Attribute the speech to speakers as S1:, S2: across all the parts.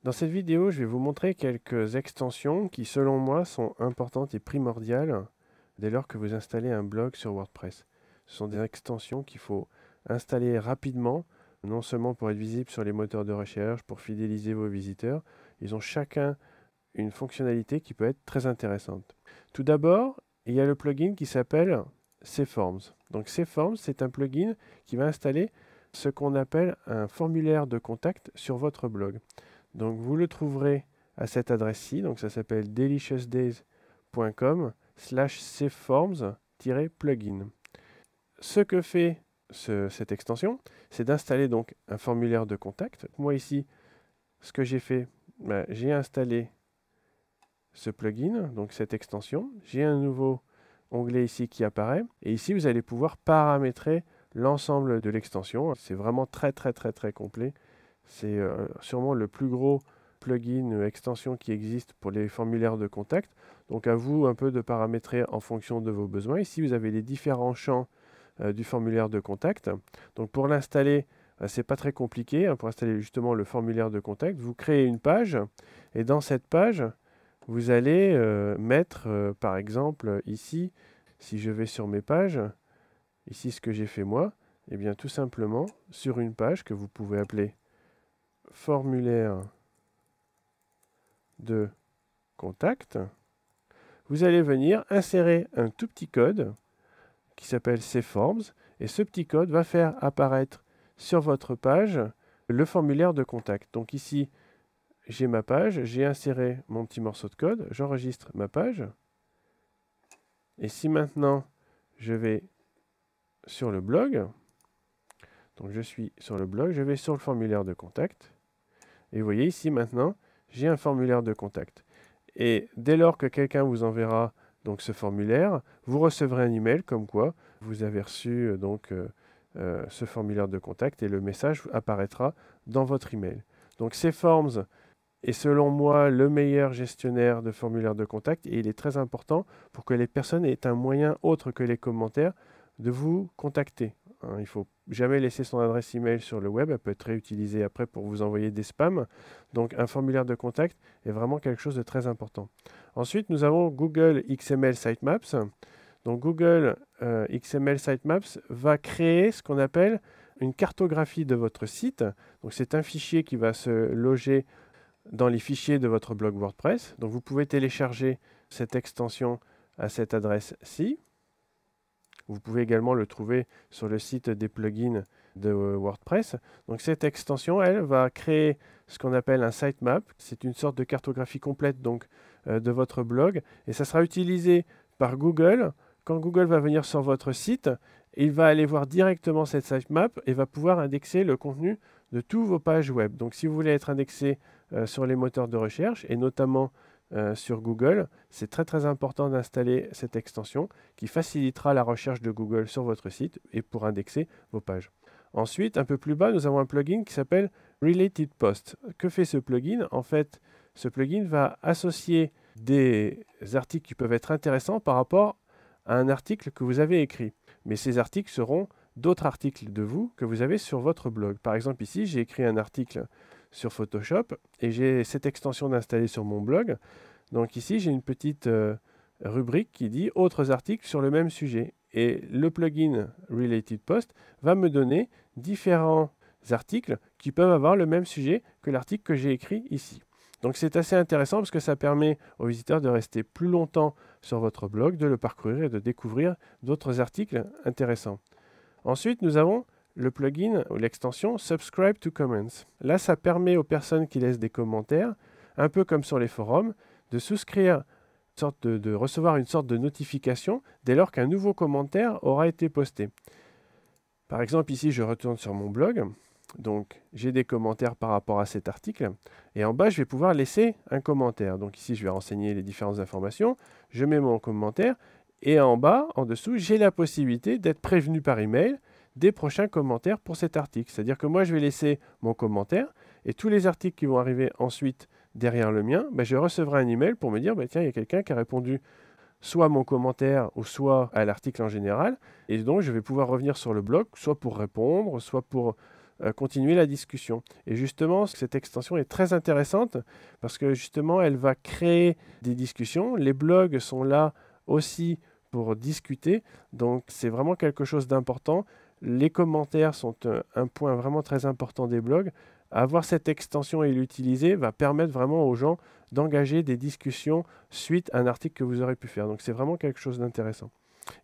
S1: Dans cette vidéo, je vais vous montrer quelques extensions qui, selon moi, sont importantes et primordiales dès lors que vous installez un blog sur WordPress. Ce sont des extensions qu'il faut installer rapidement, non seulement pour être visible sur les moteurs de recherche, pour fidéliser vos visiteurs. Ils ont chacun une fonctionnalité qui peut être très intéressante. Tout d'abord, il y a le plugin qui s'appelle CForms. Donc CForms, c'est un plugin qui va installer ce qu'on appelle un formulaire de contact sur votre blog. Donc vous le trouverez à cette adresse-ci, donc ça s'appelle deliciousdays.com/cforms-plugin. Ce que fait cette extension, c'est d'installer donc un formulaire de contact. Moi ici, ce que j'ai fait, j'ai installé ce plugin, donc cette extension. J'ai un nouveau onglet ici qui apparaît. Et ici, vous allez pouvoir paramétrer l'ensemble de l'extension. C'est vraiment très complet. C'est sûrement le plus gros plugin extension qui existe pour les formulaires de contact. Donc à vous un peu de paramétrer en fonction de vos besoins. Ici, vous avez les différents champs du formulaire de contact. Donc pour l'installer, c'est pas très compliqué. Pour installer justement le formulaire de contact, vous créez une page et dans cette page, vous allez mettre, par exemple, ici, si je vais sur mes pages, ici ce que j'ai fait moi, et bien tout simplement, sur une page que vous pouvez appeler formulaire de contact, vous allez venir insérer un tout petit code qui s'appelle CForms, et ce petit code va faire apparaître sur votre page le formulaire de contact. Donc ici, j'ai ma page, j'ai inséré mon petit morceau de code, j'enregistre ma page. Et si maintenant je vais sur le blog, donc je suis sur le blog, je vais sur le formulaire de contact. Et vous voyez ici maintenant, j'ai un formulaire de contact. Et dès lors que quelqu'un vous enverra donc ce formulaire, vous recevrez un email comme quoi vous avez reçu ce formulaire de contact et le message apparaîtra dans votre email. Donc CForms est selon moi le meilleur gestionnaire de formulaire de contact et il est très important pour que les personnes aient un moyen autre que les commentaires de vous contacter. Il ne faut jamais laisser son adresse email sur le web, elle peut être réutilisée après pour vous envoyer des spams. Donc un formulaire de contact est vraiment quelque chose de très important. Ensuite, nous avons Google XML Sitemaps. Donc Google XML Sitemaps va créer ce qu'on appelle une cartographie de votre site. Donc c'est un fichier qui va se loger dans les fichiers de votre blog WordPress. Donc vous pouvez télécharger cette extension à cette adresse-ci. Vous pouvez également le trouver sur le site des plugins de WordPress. Donc cette extension, elle, va créer ce qu'on appelle un sitemap. C'est une sorte de cartographie complète donc, de votre blog. Et ça sera utilisé par Google. Quand Google va venir sur votre site, il va aller voir directement cette sitemap et va pouvoir indexer le contenu de toutes vos pages web. Donc si vous voulez être indexé sur les moteurs de recherche et notamment sur Google, c'est très important d'installer cette extension qui facilitera la recherche de Google sur votre site et pour indexer vos pages. Ensuite, un peu plus bas, nous avons un plugin qui s'appelle Related Post. Que fait ce plugin? En fait, ce plugin va associer des articles qui peuvent être intéressants par rapport à un article que vous avez écrit. Mais ces articles seront d'autres articles de vous que vous avez sur votre blog. Par exemple, ici, j'ai écrit un article sur Photoshop et j'ai cette extension d'installer sur mon blog. Donc ici, j'ai une petite rubrique qui dit « Autres articles sur le même sujet ». Et le plugin Related Post va me donner différents articles qui peuvent avoir le même sujet que l'article que j'ai écrit ici. Donc c'est assez intéressant parce que ça permet aux visiteurs de rester plus longtemps sur votre blog, de le parcourir et de découvrir d'autres articles intéressants. Ensuite, nous avons le plugin ou l'extension Subscribe to Comments. Là, ça permet aux personnes qui laissent des commentaires, un peu comme sur les forums, de souscrire, de recevoir une sorte de notification dès lors qu'un nouveau commentaire aura été posté. Par exemple, ici, je retourne sur mon blog. Donc, j'ai des commentaires par rapport à cet article. Et en bas, je vais pouvoir laisser un commentaire. Donc ici, je vais renseigner les différentes informations. Je mets mon commentaire. Et en bas, en dessous, j'ai la possibilité d'être prévenu par email des prochains commentaires pour cet article. C'est-à-dire que moi, je vais laisser mon commentaire et tous les articles qui vont arriver ensuite derrière le mien, je recevrai un email pour me dire, tiens, il y a quelqu'un qui a répondu soit à mon commentaire ou soit à l'article en général. Et donc, je vais pouvoir revenir sur le blog, soit pour répondre, soit pour continuer la discussion. Et justement, cette extension est très intéressante parce que justement, elle va créer des discussions. Les blogs sont là aussi pour discuter, donc c'est vraiment quelque chose d'important. Les commentaires sont un point vraiment très important des blogs. Avoir cette extension et l'utiliser va permettre vraiment aux gens d'engager des discussions suite à un article que vous aurez pu faire. Donc c'est vraiment quelque chose d'intéressant.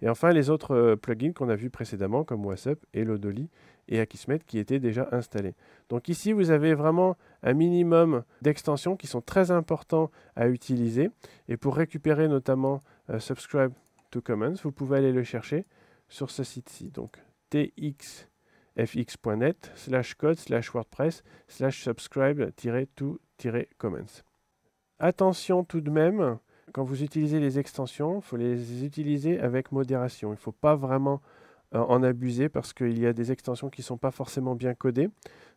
S1: Et enfin, les autres plugins qu'on a vus précédemment, comme WhatsApp, Elodoli et Akismet, qui étaient déjà installés. Donc ici, vous avez vraiment un minimum d'extensions qui sont très importants à utiliser. Et pour récupérer notamment Subscribe to Comments, vous pouvez aller le chercher sur ce site-ci. Donc txfx.net/code/wordpress/subscribe-to-comments. Attention tout de même, quand vous utilisez les extensions, il faut les utiliser avec modération. Il ne faut pas vraiment en abuser parce qu'il y a des extensions qui ne sont pas forcément bien codées.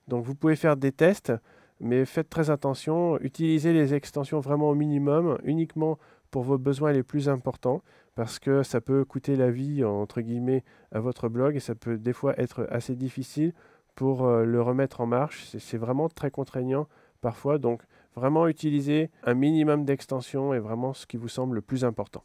S1: Donc vous pouvez faire des tests, mais faites très attention. Utilisez les extensions vraiment au minimum, uniquement pour vos besoins les plus importants, parce que ça peut coûter la vie, entre guillemets, à votre blog, et ça peut des fois être assez difficile pour le remettre en marche. C'est vraiment très contraignant parfois, donc vraiment utiliser un minimum d'extensions est vraiment ce qui vous semble le plus important.